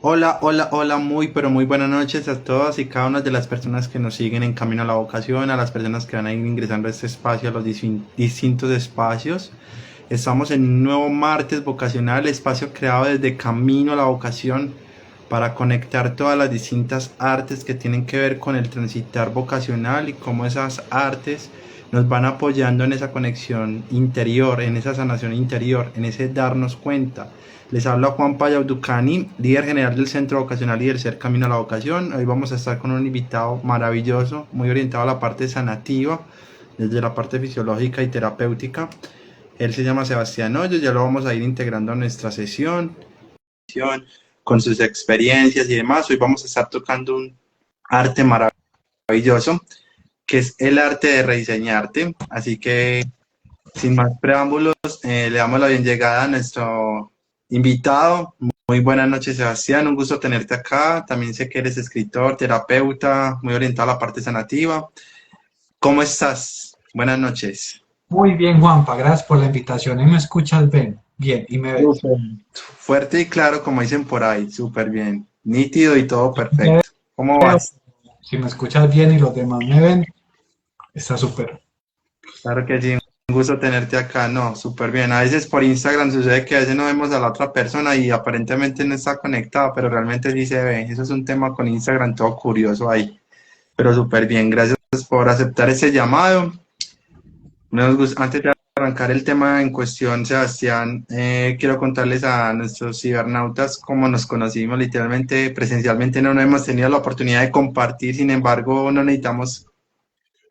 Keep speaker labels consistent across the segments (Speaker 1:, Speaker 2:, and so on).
Speaker 1: Hola, hola, hola, muy, pero muy buenas noches a todas y cada una de las personas que nos siguen en Camino a la Vocación, a las personas que van a ir ingresando a este espacio, a los distintos espacios. Estamos en un nuevo martes vocacional, espacio creado desde Camino a la Vocación para conectar todas las distintas artes que tienen que ver con el transitar vocacional y cómo esas artes nos van apoyando en esa conexión interior, en esa sanación interior, en ese darnos cuenta. Les habla Juan Payauducani, líder general del Centro Vocacional y del Ser Camino a la Vocación. Hoy vamos a estar con un invitado maravilloso, muy orientado a la parte sanativa, desde la parte fisiológica y terapéutica. Él se llama Sebastián Hoyos, ya lo vamos a ir integrando a nuestra sesión con sus experiencias y demás. Hoy vamos a estar tocando un arte maravilloso, que es el arte de rediseñarte. Así que, sin más preámbulos, le damos la bien llegada a nuestro invitado. Muy buenas noches, Sebastián. Un gusto tenerte acá. También sé que eres escritor, terapeuta, muy orientado a la parte sanativa. ¿Cómo estás? Buenas noches.
Speaker 2: Muy bien, Juanpa, gracias por la invitación. ¿Y me escuchas bien? Bien, ¿y me ves?
Speaker 1: Súper. Fuerte y claro, como dicen por ahí. Súper bien. Nítido y todo
Speaker 2: ¿Me
Speaker 1: perfecto. ¿Cómo
Speaker 2: veo?
Speaker 1: vas?
Speaker 2: Si me escuchas bien y los demás me ven, está súper.
Speaker 1: Claro que sí, un gusto tenerte acá, no, súper bien. A veces por Instagram sucede que a veces no vemos a la otra persona y aparentemente no está conectado, pero realmente sí se ve. Eso es un tema con Instagram todo curioso ahí, pero súper bien. Gracias por aceptar ese llamado. Antes de arrancar el tema en cuestión, Sebastián, quiero contarles a nuestros cibernautas cómo nos conocimos. Literalmente, presencialmente no hemos tenido la oportunidad de compartir, sin embargo, no necesitamos,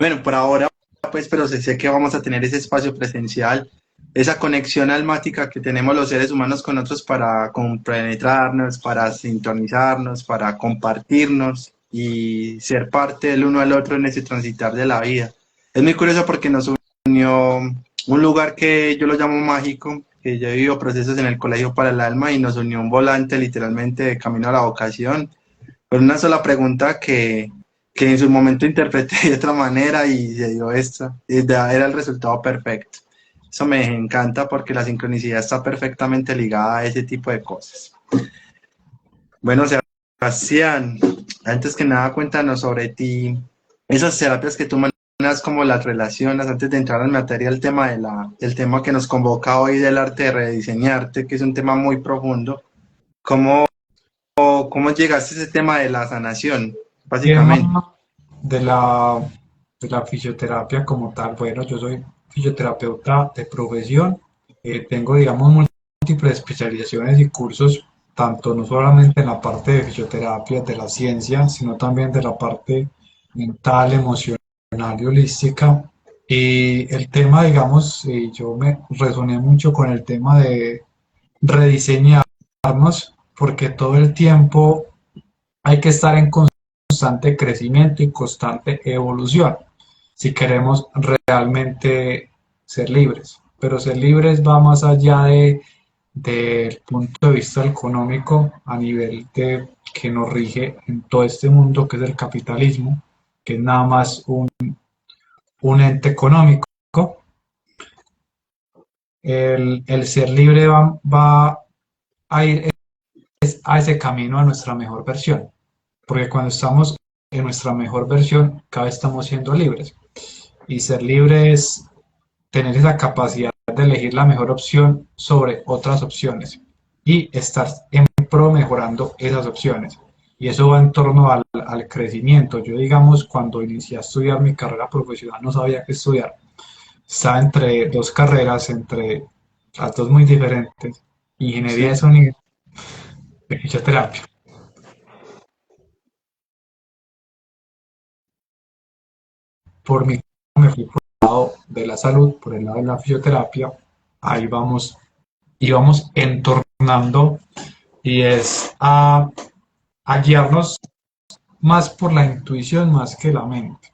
Speaker 1: bueno, por ahora, pues, pero sé que vamos a tener ese espacio presencial, esa conexión almática que tenemos los seres humanos con otros para compenetrarnos, para sintonizarnos, para compartirnos y ser parte del uno al otro en ese transitar de la vida. Es muy curioso porque nos unió un lugar que yo lo llamo mágico, que yo he vivido procesos en el Colegio para el Alma y nos unió un volante literalmente de camino a la vocación con una sola pregunta que en su momento interpreté de otra manera y se dio esto. Y era el resultado perfecto. Eso me encanta porque la sincronicidad está perfectamente ligada a ese tipo de cosas. Bueno, Sebastián, antes que nada, cuéntanos sobre ti, esas terapias que tú manejas, como las relacionas, antes de entrar en materia, el tema que nos convoca hoy del arte de rediseñarte, que es un tema muy profundo. ¿Cómo, cómo llegaste a ese tema de la sanación, básicamente?
Speaker 2: Tema de la fisioterapia como tal. Bueno, yo soy fisioterapeuta de profesión. Tengo, digamos, múltiples especializaciones y cursos, tanto no solamente en la parte de fisioterapia, de la ciencia, sino también de la parte mental, emocional y holística. Y el tema, digamos, yo me resoné mucho con el tema de rediseñarnos, porque todo el tiempo hay que estar en constante crecimiento y constante evolución si queremos realmente ser libres. Pero ser libres va más allá del punto de vista económico a nivel de que nos rige en todo este mundo que es el capitalismo, que es nada más un ente económico. El ser libre va a ir a ese camino a nuestra mejor versión, porque cuando estamos en nuestra mejor versión, cada vez estamos siendo libres. Y ser libre es tener esa capacidad de elegir la mejor opción sobre otras opciones y estar en pro mejorando esas opciones. Y eso va en torno al crecimiento. Yo, digamos, cuando inicié a estudiar mi carrera profesional, no sabía qué estudiar. Estaba entre dos carreras, entre las dos muy diferentes, ingeniería
Speaker 1: Sí,
Speaker 2: de sonido y fisioterapia. Por mi me fui por el lado de la salud, por el lado de la fisioterapia. Ahí vamos, íbamos entornando y es a guiarnos más por la intuición más que la mente.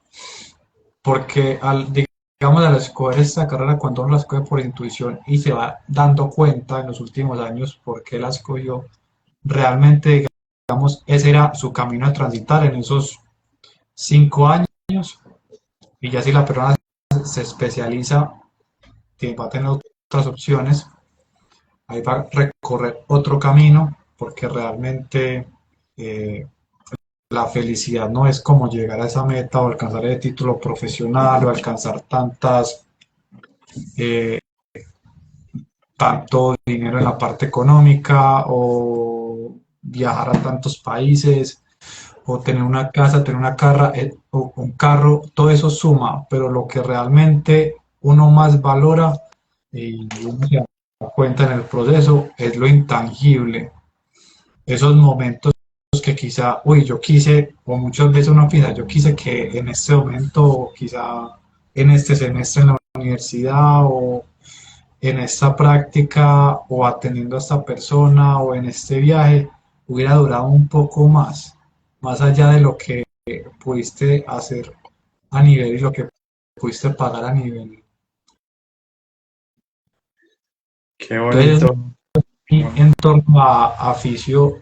Speaker 2: Porque digamos, al escoger esta carrera, cuando uno la escoge por intuición y se va dando cuenta en los últimos años por qué la escogió, realmente, digamos, ese era su camino a transitar en esos 5 años. Y ya si la persona se especializa, va a tener otras opciones, ahí va a recorrer otro camino porque realmente eh, la felicidad no es como llegar a esa meta o alcanzar el título profesional o alcanzar eh, tanto dinero en la parte económica o viajar a tantos países o tener una casa, tener una carra, o un carro, todo eso suma, pero lo que realmente uno más valora y uno se da cuenta en el proceso es lo intangible, esos momentos que quizá, uy, yo quise, o muchas veces uno piensa, yo quise que en este momento, o quizá en este semestre en la universidad, o en esta práctica, o atendiendo a esta persona, o en este viaje, hubiera durado un poco más allá de lo que pudiste hacer a nivel y lo que pudiste pagar a nivel.
Speaker 1: Qué
Speaker 2: Entonces,
Speaker 1: bonito.
Speaker 2: en torno a Fisio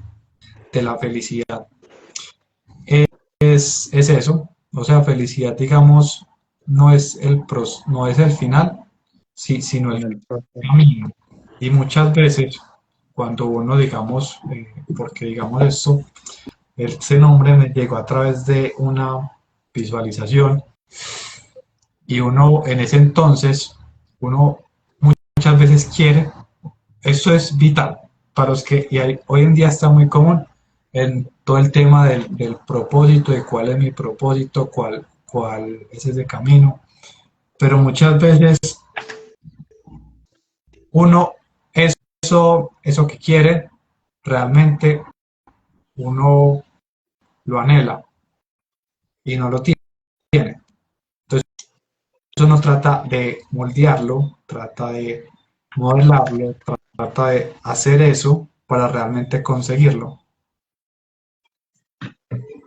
Speaker 2: de la felicidad. Es eso, o sea, felicidad, digamos, no es el final, sí, sino
Speaker 1: En
Speaker 2: el
Speaker 1: el proceso.
Speaker 2: camino. Y muchas veces, cuando uno, digamos, porque digamos esto, ese nombre me llegó a través de una visualización y uno en ese entonces, uno muchas veces quiere, esto es vital para los que, hoy en día está muy común en todo el tema del propósito, de cuál es mi propósito, cuál es ese camino, pero muchas veces uno, eso que quiere, realmente uno lo anhela y no lo tiene. Entonces, eso no trata de moldearlo, trata de modelarlo, trata de hacer eso para realmente conseguirlo.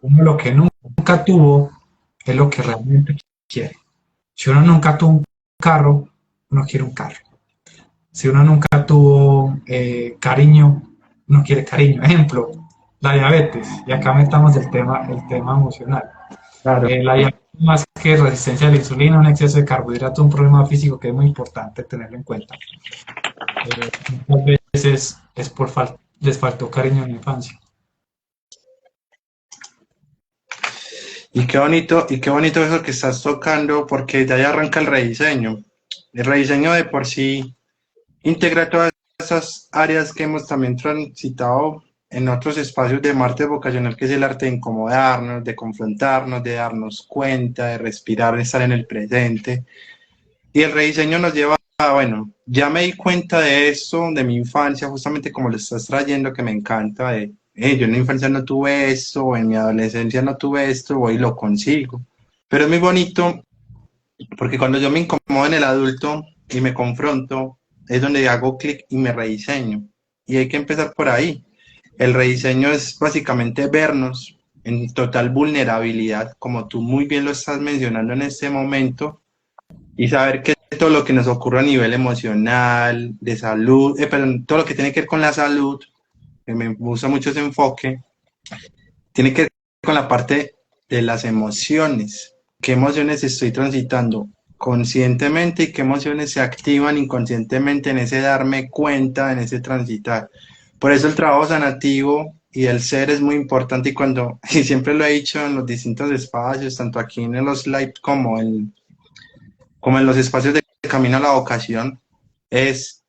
Speaker 2: Uno lo que nunca tuvo es lo que realmente quiere. Si uno nunca tuvo un carro, uno quiere un carro. Si uno nunca tuvo cariño, uno quiere cariño. Ejemplo, la diabetes. Y acá metamos el tema emocional.
Speaker 1: Claro.
Speaker 2: La diabetes más que resistencia a la insulina, un exceso de carbohidratos, un problema físico que es muy importante tenerlo en cuenta. Muchas veces es les faltó cariño en la infancia.
Speaker 1: Y qué bonito eso que estás tocando, porque de ahí arranca el rediseño. El rediseño de por sí integra todas esas áreas que hemos también transitado en otros espacios de Marte vocacional, que es el arte de incomodarnos, de confrontarnos, de darnos cuenta, de respirar, de estar en el presente. Y el rediseño nos lleva a, bueno, ya me di cuenta de esto, de mi infancia, justamente como lo estás trayendo, que me encanta, de, yo en la infancia no tuve esto, o en mi adolescencia no tuve esto, voy y lo consigo. Pero es muy bonito porque cuando yo me incomodo en el adulto y me confronto, es donde hago clic y me rediseño. Y hay que empezar por ahí. El rediseño es básicamente vernos en total vulnerabilidad, como tú muy bien lo estás mencionando en este momento, y saber que todo lo que nos ocurre a nivel emocional, de salud, perdón, todo lo que tiene que ver con la salud, que me gusta mucho ese enfoque, tiene que ver con la parte de las emociones. ¿Qué emociones estoy transitando conscientemente y qué emociones se activan inconscientemente en ese darme cuenta, en ese transitar? Por eso el trabajo sanativo y el ser es muy importante y cuando, y siempre lo he dicho en los distintos espacios, tanto aquí en los live como en los espacios de camino a la vocación, es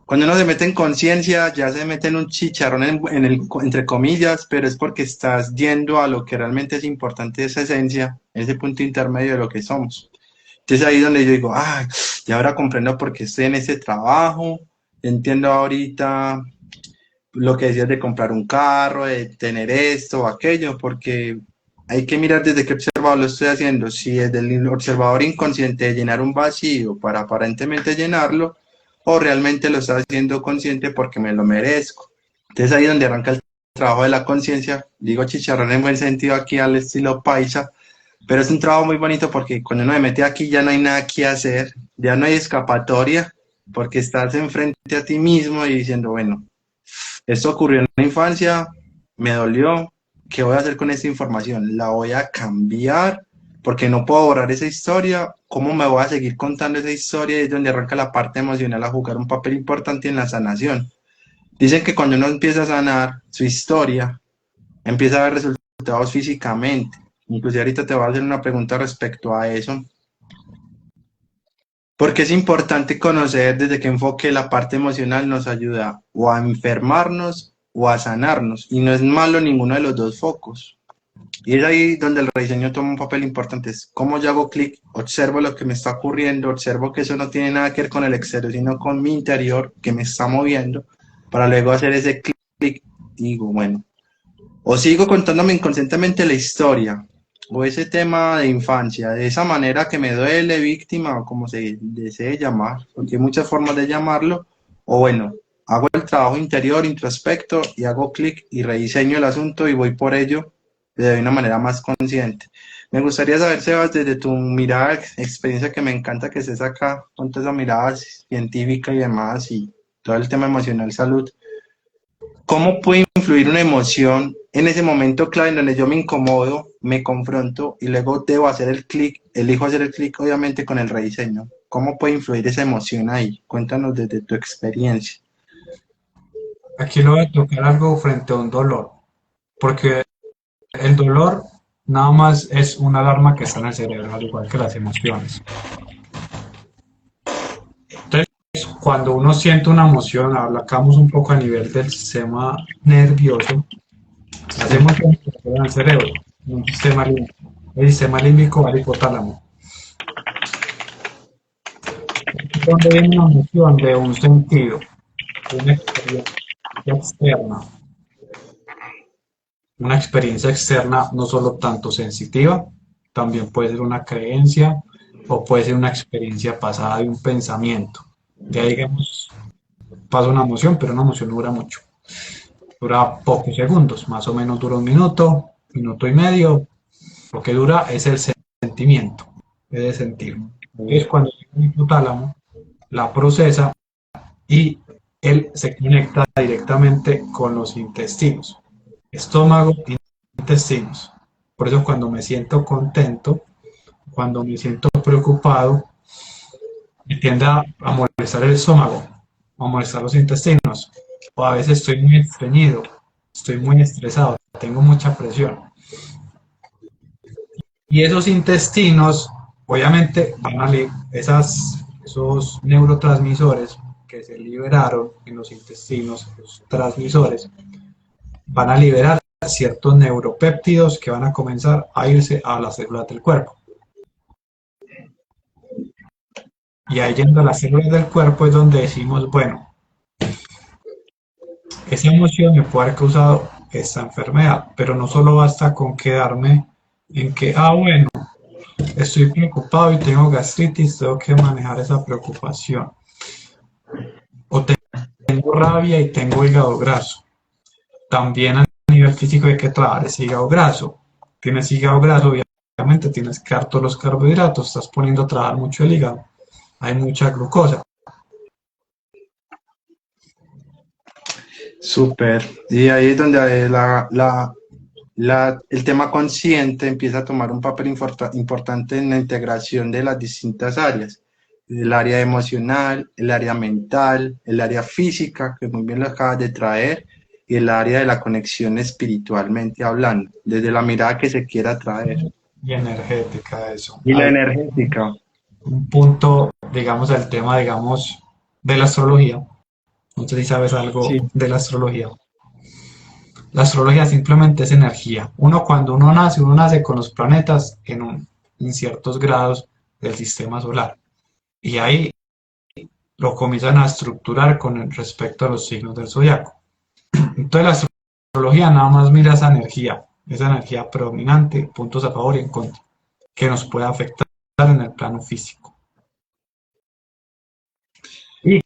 Speaker 1: cuando uno se mete en conciencia, ya se mete en un chicharrón entre comillas, pero es porque estás yendo a lo que realmente es importante, esa esencia, ese punto intermedio de lo que somos. Entonces ahí es donde yo digo, ah, ya ahora comprendo por qué estoy en ese trabajo, entiendo ahorita lo que decías de comprar un carro, de tener esto o aquello, porque hay que mirar desde qué observador lo estoy haciendo. Si es del observador inconsciente de llenar un vacío para aparentemente llenarlo, o realmente lo estoy haciendo consciente porque me lo merezco. Entonces ahí es donde arranca el trabajo de la conciencia. Digo chicharrón en buen sentido aquí al estilo paisa, pero es un trabajo muy bonito porque cuando uno me mete aquí ya no hay nada que hacer, ya no hay escapatoria, porque estás enfrente a ti mismo y diciendo, bueno, esto ocurrió en la infancia, me dolió. ¿Qué voy a hacer con esta información? ¿La voy a cambiar? Porque no puedo borrar esa historia. ¿Cómo me voy a seguir contando esa historia? Y es donde arranca la parte emocional a jugar un papel importante en la sanación. Dicen que cuando uno empieza a sanar su historia, empieza a ver resultados físicamente. Inclusive ahorita te voy a hacer una pregunta respecto a eso, porque es importante conocer desde qué enfoque la parte emocional nos ayuda o a enfermarnos o a sanarnos, y no es malo ninguno de los dos focos. Y es ahí donde el rediseño toma un papel importante. Es cómo yo hago clic, observo lo que me está ocurriendo, observo que eso no tiene nada que ver con el exterior, sino con mi interior que me está moviendo, para luego hacer ese clic y digo, bueno, o sigo contándome inconscientemente la historia, o ese tema de infancia, de esa manera que me duele, víctima, o como se desee llamar, porque hay muchas formas de llamarlo, o bueno, hago el trabajo interior, introspecto, y hago clic y rediseño el asunto y voy por ello de una manera más consciente. Me gustaría saber, Sebas, desde tu mirada, experiencia que me encanta que estés acá, con toda esa mirada científica y demás, y todo el tema emocional, salud. ¿Cómo puede influir una emoción en ese momento clave en donde yo me incomodo, me confronto y luego debo hacer el clic, elijo hacer el clic obviamente con el rediseño? ¿Cómo puede influir esa emoción ahí? Cuéntanos desde tu experiencia.
Speaker 2: Aquí lo voy a tocar algo frente a un dolor, porque el dolor nada más es una alarma que está en el cerebro, al igual que las emociones. Entonces, cuando uno siente una emoción, hablamos un poco a nivel del sistema nervioso, las emociones se quedan en el cerebro, en un sistema límbico. El sistema límbico va al hipotálamo. Donde viene una emoción de un sentido, de externa, una experiencia externa no solo tanto sensitiva, también puede ser una creencia o puede ser una experiencia pasada de un pensamiento. Ya digamos, pasa una emoción, pero una emoción no dura mucho. Dura pocos segundos, más o menos dura un minuto, minuto y medio. Lo que dura es el sentimiento, es de sentir. Es cuando el hipotálamo la procesa y él se conecta directamente con los intestinos, estómago y intestinos. Por eso cuando me siento contento, cuando me siento preocupado, me tiende a molestar el estómago, a molestar los intestinos. O a veces estoy muy estreñido, estoy muy estresado, tengo mucha presión. Y esos intestinos, obviamente, van a esos neurotransmisores que se liberaron en los intestinos, los transmisores, van a liberar ciertos neuropéptidos que van a comenzar a irse a las células del cuerpo. Y ahí yendo a las células del cuerpo es donde decimos, bueno, esa emoción me puede haber causado esta enfermedad, pero no solo basta con quedarme en que, bueno, estoy preocupado y tengo gastritis, tengo que manejar esa preocupación. O tengo rabia y tengo hígado graso. También a nivel físico hay que trabajar ese hígado graso. Tienes hígado graso, obviamente tienes que dar todos los carbohidratos, estás poniendo a trabajar mucho el hígado, hay mucha glucosa.
Speaker 1: Súper. Y ahí es donde el tema consciente empieza a tomar un papel importante en la integración de las distintas áreas. El área emocional, el área mental, el área física, que muy bien lo acabas de traer, y el área de la conexión espiritualmente hablando, desde la mirada que se quiera traer.
Speaker 2: Y energética eso.
Speaker 1: Y la
Speaker 2: Hay
Speaker 1: energética.
Speaker 2: un punto, digamos, del tema, digamos, de la astrología. No sé si sabes algo
Speaker 1: Sí.
Speaker 2: de la astrología. La astrología simplemente es energía. Uno nace con los planetas en ciertos grados del sistema solar. Y ahí lo comienzan a estructurar con respecto a los signos del zodiaco. Entonces la astrología nada más mira esa energía predominante, puntos a favor y en contra, que nos puede afectar en el plano físico. Y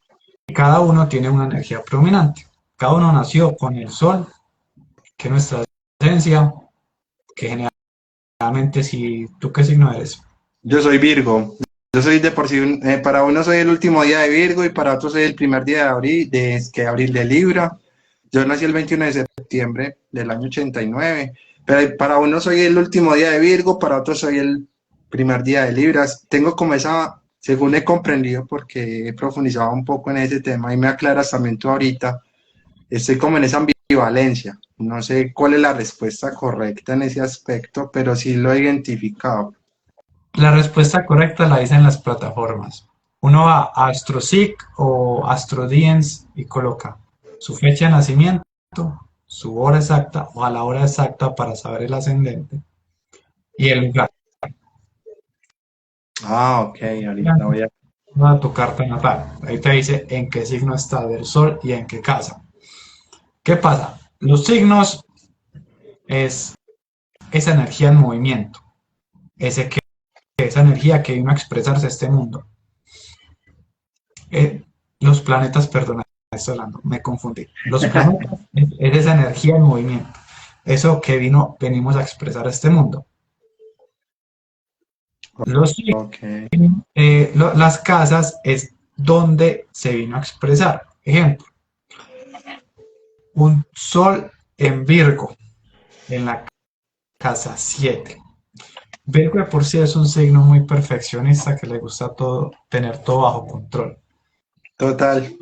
Speaker 2: cada uno tiene una energía predominante. Cada uno nació con el sol, que es nuestra esencia, que generalmente si tú qué signo eres.
Speaker 1: Yo soy Virgo. Yo soy de por sí, para uno soy el último día de Virgo y para otro soy el primer día de abril, abril de Libra. Yo nací el 21 de septiembre del año 89, pero para uno soy el último día de Virgo, para otro soy el primer día de Libras. Tengo como esa, según he comprendido, porque he profundizado un poco en ese tema y me aclaras también tú ahorita, estoy como en esa ambivalencia. No sé cuál es la respuesta correcta en ese aspecto, pero sí lo he identificado.
Speaker 2: La respuesta correcta la dicen las plataformas. Uno va a AstroSeek o AstroDience y coloca su fecha de nacimiento, su hora exacta o a la hora exacta para saber el ascendente y el lugar.
Speaker 1: Ah, ok, ahorita voy a...
Speaker 2: A tu carta natal. Ahí te dice en qué signo está del sol y en qué casa. ¿Qué pasa? Los signos es esa energía en movimiento, ese que, esa energía que vino a expresarse a este mundo. Los planetas, perdona, estoy hablando, me confundí. Los planetas es esa energía en movimiento, eso que venimos a expresar a este mundo. Los,
Speaker 1: Ok.
Speaker 2: las casas es donde se vino a expresar. Ejemplo, un sol en Virgo, en la casa 7. Virgo de por sí es un signo muy perfeccionista que le gusta todo, tener todo bajo control.
Speaker 1: Total,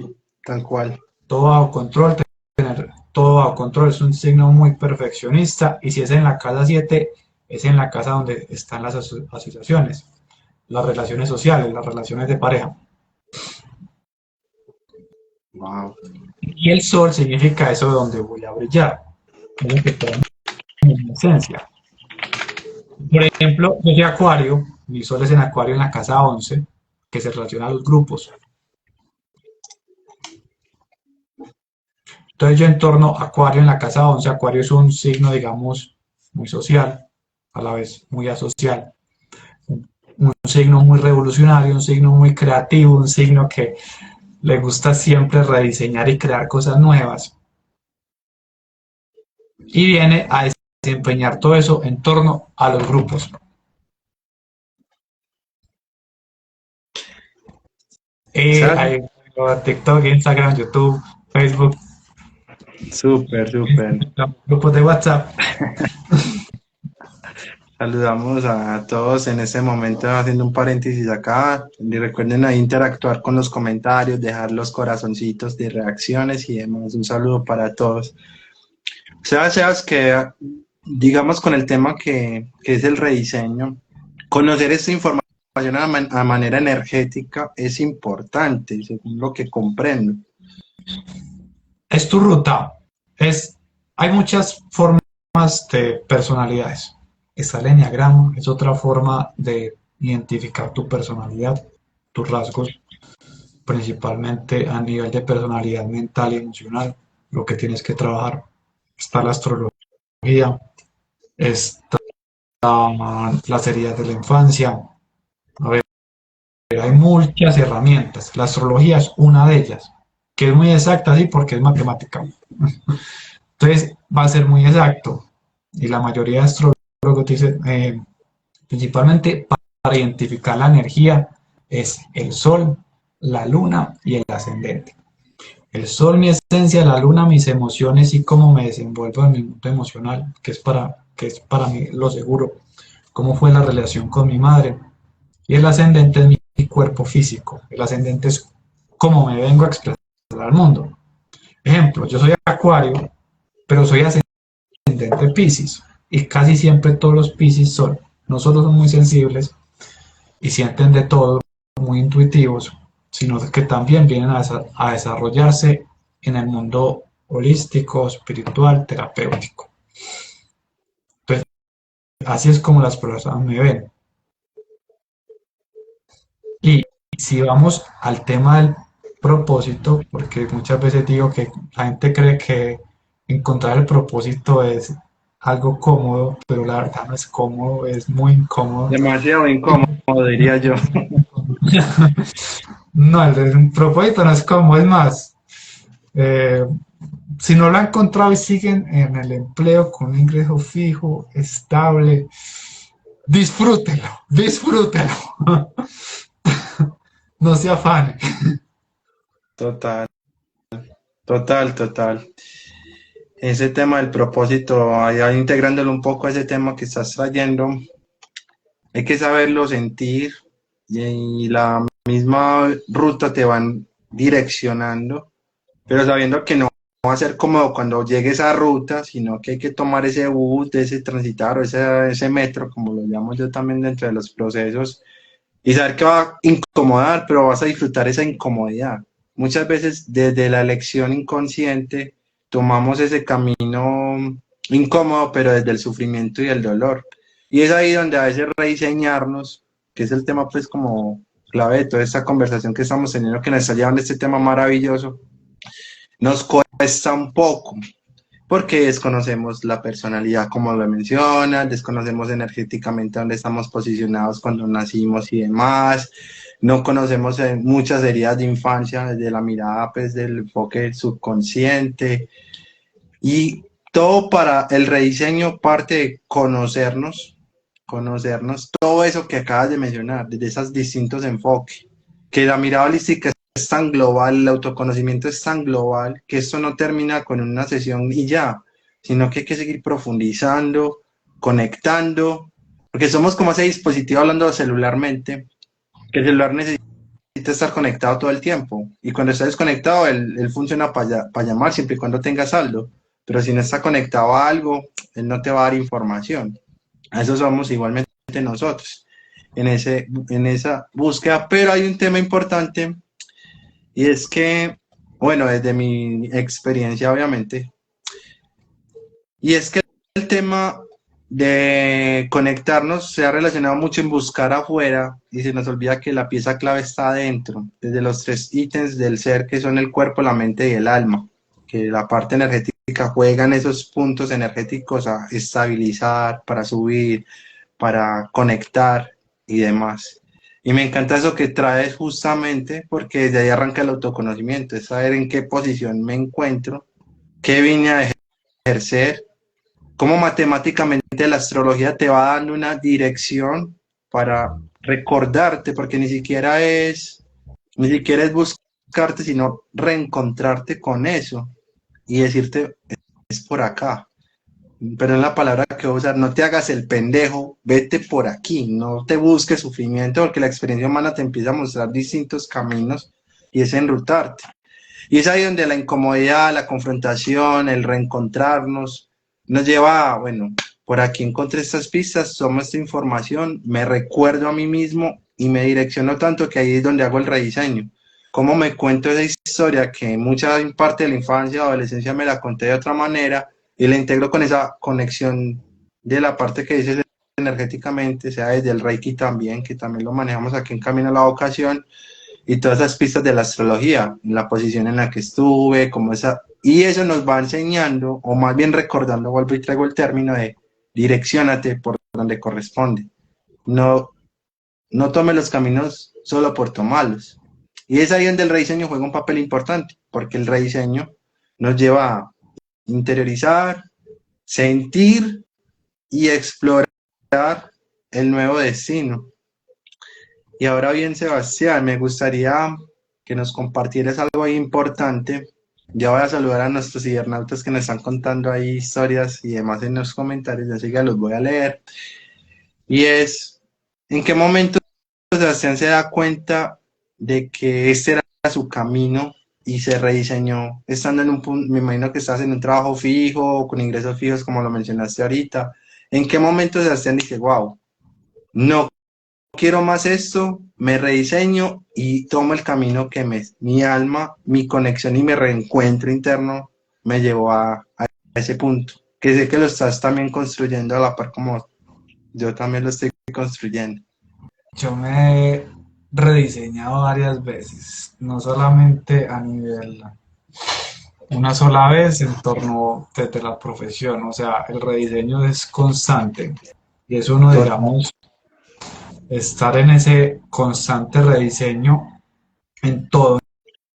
Speaker 1: tal cual.
Speaker 2: Todo bajo control, tener todo bajo control es un signo muy perfeccionista y si es en la casa 7 es en la casa donde están las asociaciones, las relaciones sociales, las relaciones de pareja.
Speaker 1: Wow.
Speaker 2: Y el sol significa eso de donde voy a brillar, es lo que tengo en mi esencia. Por ejemplo, yo soy Acuario, mi sol es en Acuario en la casa 11, que se relaciona a los grupos. Entonces yo en torno a Acuario en la casa 11, Acuario es un signo, digamos, muy social, a la vez muy asocial, un signo muy revolucionario, un signo muy creativo, un signo que le gusta siempre rediseñar y crear cosas nuevas. Y viene a desempeñar todo eso en torno a los grupos.
Speaker 1: ¿Sabes?
Speaker 2: Hay TikTok, Instagram, YouTube, Facebook,
Speaker 1: Súper, súper.
Speaker 2: grupos de WhatsApp.
Speaker 1: Saludamos a todos en este momento, haciendo un paréntesis acá. Y recuerden ahí interactuar con los comentarios, dejar los corazoncitos de reacciones y demás. Un saludo para todos. Sebas, que digamos con el tema que es el rediseño, conocer esta información a manera energética es importante, según lo que comprendo.
Speaker 2: Es tu ruta. Hay muchas formas de personalidades. Está el enneagrama, es otra forma de identificar tu personalidad, tus rasgos, principalmente a nivel de personalidad mental y emocional, lo que tienes que trabajar. Está la astrología, está las heridas de la infancia. A ver, hay muchas herramientas. La astrología es una de ellas, que es muy exacta, sí, porque es matemática. Entonces va a ser muy exacto. Y la mayoría de astrólogos dicen, principalmente para identificar la energía, es el sol, la luna y el ascendente. El sol, mi esencia, la luna, mis emociones y cómo me desenvuelvo en mi mundo emocional, que es para mí lo seguro, cómo fue la relación con mi madre. Y el ascendente es mi cuerpo físico. El ascendente es cómo me vengo a expresar al mundo. Ejemplo, yo soy acuario, pero soy ascendente Piscis. Y casi siempre todos los Piscis son, no solo son muy sensibles y sienten de todo, muy intuitivos, sino que también vienen a desarrollarse en el mundo holístico, espiritual, terapéutico. Entonces, así es como las personas me ven. Y si vamos al tema del propósito, porque muchas veces digo que la gente cree que encontrar el propósito es algo cómodo, pero la verdad no es cómodo, es muy incómodo.
Speaker 1: Demasiado incómodo, diría yo.
Speaker 2: No, el propósito no es cómodo, es más, eh, si no lo han encontrado y siguen en el empleo con un ingreso fijo, estable, disfrútelo, disfrútelo. No se afane.
Speaker 1: Total, total, total. Ese tema del propósito, allá integrándolo un poco a ese tema que estás trayendo, hay que saberlo sentir y la misma ruta te van direccionando, pero sabiendo que no va a ser cómodo cuando llegue esa ruta, sino que hay que tomar ese bus, de ese transitar o ese metro, como lo llamo yo también dentro de los procesos, y saber que va a incomodar, pero vas a disfrutar esa incomodidad. Muchas veces desde la elección inconsciente tomamos ese camino incómodo, pero desde el sufrimiento y el dolor. Y es ahí donde a veces rediseñarnos, que es el tema pues como clave de toda esta conversación que estamos teniendo, que nos está llevando a este tema maravilloso, nos cuesta un poco, porque desconocemos la personalidad, como lo menciona, desconocemos energéticamente dónde estamos posicionados cuando nacimos y demás, no conocemos muchas heridas de infancia desde la mirada, pues, del enfoque subconsciente, y todo para el rediseño parte de conocernos todo eso que acabas de mencionar, desde esos distintos enfoques, que la mirada holística es tan global, el autoconocimiento es tan global, que esto no termina con una sesión y ya, sino que hay que seguir profundizando, conectando, porque somos como ese dispositivo hablando celularmente, que el celular necesita estar conectado todo el tiempo, y cuando está desconectado, él funciona para llamar siempre y cuando tenga saldo, pero si no está conectado a algo, él no te va a dar información. A eso somos igualmente nosotros, en esa búsqueda, pero hay un tema importante y es que, bueno, desde mi experiencia obviamente, y es que el tema de conectarnos se ha relacionado mucho en buscar afuera y se nos olvida que la pieza clave está adentro, desde los tres ítems del ser que son el cuerpo, la mente y el alma, que la parte energética juega en esos puntos energéticos a estabilizar, para subir, para conectar y demás. Y me encanta eso que traes justamente porque desde ahí arranca el autoconocimiento, es saber en qué posición me encuentro, qué vine a ejercer, cómo matemáticamente la astrología te va dando una dirección para recordarte, porque ni siquiera es buscarte, sino reencontrarte con eso y decirte, es por acá. Pero en la palabra que voy a usar, no te hagas el pendejo, vete por aquí, no te busques sufrimiento, porque la experiencia humana te empieza a mostrar distintos caminos y es enrutarte. Y es ahí donde la incomodidad, la confrontación, el reencontrarnos, nos lleva a, bueno, por aquí encontré estas pistas, tomo esta información, me recuerdo a mí mismo y me direcciono tanto que ahí es donde hago el rediseño. Cómo me cuento esa historia que mucha parte de la infancia o adolescencia me la conté de otra manera y la integro con esa conexión de la parte que dices energéticamente, sea desde el Reiki también, que también lo manejamos aquí en Camino a la Vocación, y todas esas pistas de la astrología, la posición en la que estuve, como esa, y eso nos va enseñando, o más bien recordando, vuelvo y traigo el término de direcciónate por donde corresponde. No, no tome los caminos solo por tomarlos. Y es ahí donde el rediseño juega un papel importante, porque el rediseño nos lleva a interiorizar, sentir y explorar el nuevo destino. Y ahora bien, Sebastián, me gustaría que nos compartieras algo ahí importante. Ya voy a saludar a nuestros cibernautas que nos están contando ahí historias y demás en los comentarios, así que los voy a leer. Y es, ¿en qué momento Sebastián se da cuenta de que este era su camino y se rediseñó estando en un punto, me imagino que estás en un trabajo fijo, con ingresos fijos, como lo mencionaste ahorita? ¿En qué momento Sebastián dice, wow, no quiero más esto, me rediseño y tomo el camino que mi alma, mi conexión y mi reencuentro interno me llevó a ese punto? Que sé que lo estás también construyendo a la par como yo también lo estoy construyendo.
Speaker 2: Yo me he rediseñado varias veces, no solamente a nivel una sola vez en torno desde la profesión, o sea, el rediseño es constante y es uno, digamos, estar en ese constante rediseño en todo,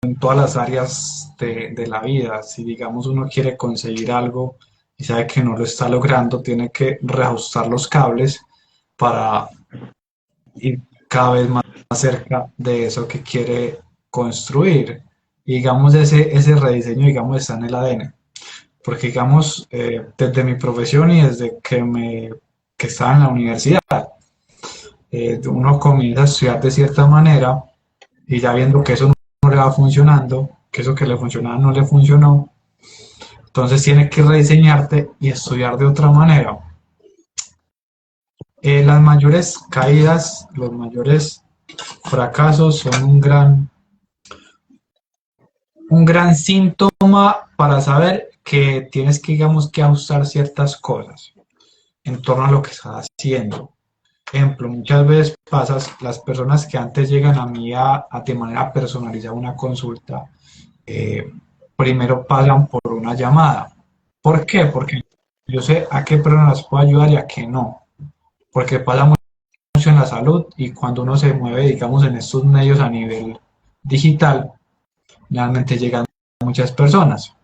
Speaker 2: en todas las áreas de la vida. Si digamos uno quiere conseguir algo y sabe que no lo está logrando, tiene que reajustar los cables para ir cada vez más cerca de eso que quiere construir. Y digamos, ese rediseño, digamos, está en el ADN. Porque, digamos, desde mi profesión y desde que estaba en la universidad, uno comienza a estudiar de cierta manera y ya viendo que eso no le va funcionando, que eso que le funcionaba no le funcionó, Entonces tienes que rediseñarte y estudiar de otra manera. Las mayores caídas, los mayores fracasos son un gran síntoma para saber que tienes que, digamos, que ajustar ciertas cosas en torno a lo que estás haciendo. Ejemplo, muchas veces pasas, las personas que antes llegan a mí de manera personalizada una consulta, eh, primero pasan por una llamada. ¿Por qué? Porque yo sé a qué personas puedo ayudar y a qué no. Porque pasa mucho en la salud y cuando uno se mueve, digamos, en estos medios a nivel digital, realmente llegan muchas personas.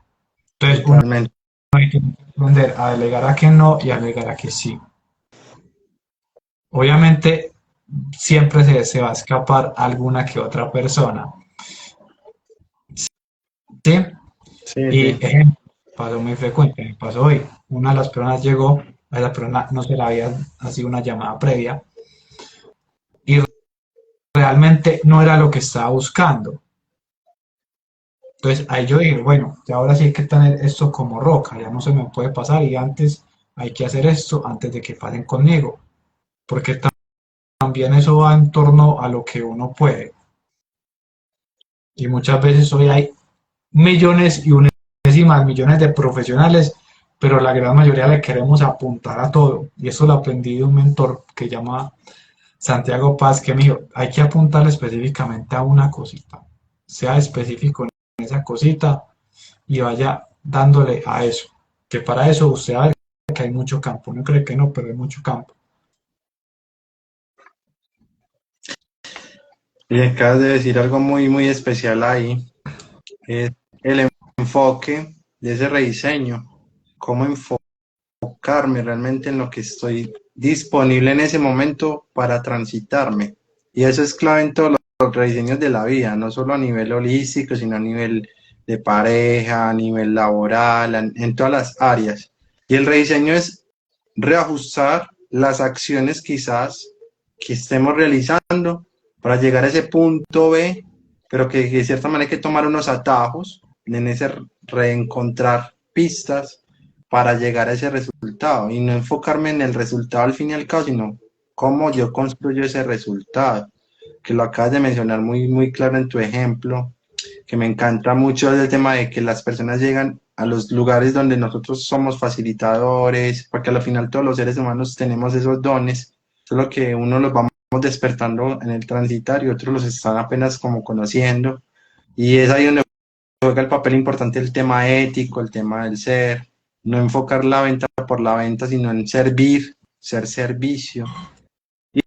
Speaker 2: Entonces, uno
Speaker 1: Totalmente.
Speaker 2: hay que aprender a delegar a que no y a delegar a que sí. Obviamente, siempre se va a escapar alguna que otra persona, ¿sí?
Speaker 1: Sí,
Speaker 2: Y
Speaker 1: sí.
Speaker 2: ejemplo, pasó muy frecuente, me pasó hoy. Una de las personas llegó, a esa persona no se le había sido una llamada previa y realmente no era lo que estaba buscando. Entonces ahí yo dije, bueno, ya ahora sí hay que tener esto como roca, ya no se me puede pasar y antes hay que hacer esto antes de que pasen conmigo, porque también eso va en torno a lo que uno puede. Y muchas veces hoy hay millones y unas más millones de profesionales, pero la gran mayoría le queremos apuntar a todo. Y eso lo aprendí de un mentor que llama Santiago Paz, que me dijo, hay que apuntarle específicamente a una cosita, sea específico en esa cosita y vaya dándole a eso. Que para eso usted va a ver que hay mucho campo. No cree que no, pero hay mucho campo.
Speaker 1: Y acabas de decir algo muy, muy especial ahí, es el enfoque de ese rediseño, cómo enfocarme realmente en lo que estoy disponible en ese momento para transitarme. Y eso es clave en todos los rediseños de la vida, no solo a nivel holístico, sino a nivel de pareja, a nivel laboral, en todas las áreas. Y el rediseño es reajustar las acciones quizás que estemos realizando para llegar a ese punto B, pero que de cierta manera hay que tomar unos atajos en ese reencontrar pistas para llegar a ese resultado y no enfocarme en el resultado al fin y al cabo, sino cómo yo construyo ese resultado, que lo acabas de mencionar muy, muy claro en tu ejemplo, que me encanta mucho el tema de que las personas llegan a los lugares donde nosotros somos facilitadores, porque al final todos los seres humanos tenemos esos dones, solo que uno los vamos despertando en el transitar y otros los están apenas como conociendo, y es ahí donde juega el papel importante el tema ético, el tema del ser, no enfocar la venta por la venta, sino en servir, ser servicio. Y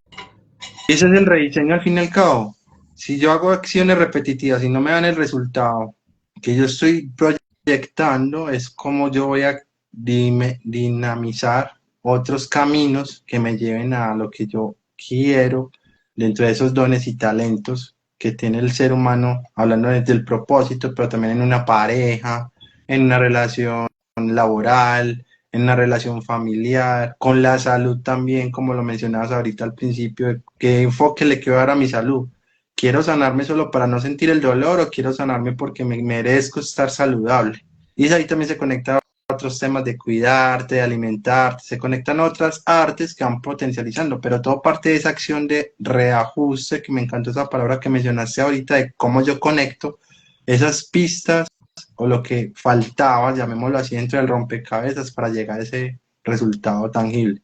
Speaker 1: ese es el rediseño al fin y al cabo. Si yo hago acciones repetitivas y no me dan el resultado que yo estoy proyectando, es como yo voy a dinamizar otros caminos que me lleven a lo que yo quiero dentro de esos dones y talentos que tiene el ser humano, hablando desde el propósito, pero también en una pareja, en una relación laboral, en una relación familiar, con la salud también, como lo mencionabas ahorita al principio, qué enfoque le quiero dar a mi salud. ¿Quiero sanarme solo para no sentir el dolor o quiero sanarme porque me merezco estar saludable? Y ahí también se conecta a otros temas de cuidarte, de alimentarte, se conectan otras artes que van potencializando, pero todo parte de esa acción de reajuste, que me encantó esa palabra que mencionaste ahorita, de cómo yo conecto esas pistas o lo que faltaba, llamémoslo así, dentro del rompecabezas para llegar a ese resultado tangible.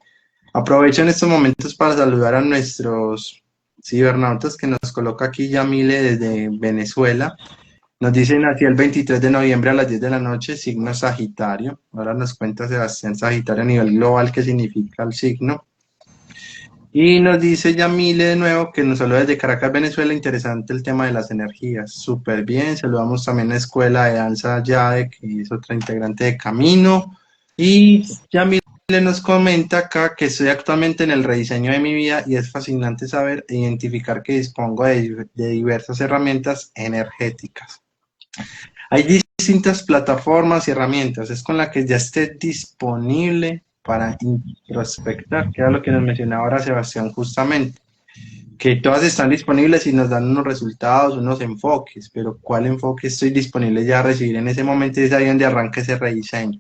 Speaker 1: Aprovecho en estos momentos para saludar a nuestros cibernautas que nos coloca aquí Yamile desde Venezuela. Nos dicen así el 23 de noviembre a las 10 de la noche, signo Sagitario. Ahora nos cuenta Sebastián Sagitario a nivel global qué significa el signo. Y nos dice Yamile de nuevo que nos saluda desde Caracas, Venezuela. Interesante el tema de las energías. Súper bien. Saludamos también a la Escuela de Danza Yade, que es otra integrante de Camino. Y Yamile nos comenta acá que estoy actualmente en el rediseño de mi vida y es fascinante saber e identificar que dispongo de diversas herramientas energéticas. Hay distintas plataformas y herramientas, es con la que ya esté disponible para introspectar, que era lo que nos mencionaba ahora Sebastián justamente. que todas están disponibles y nos dan unos resultados, unos enfoques, pero ¿cuál enfoque estoy disponible ya a recibir en ese momento? Y es ahí donde arranca ese rediseño.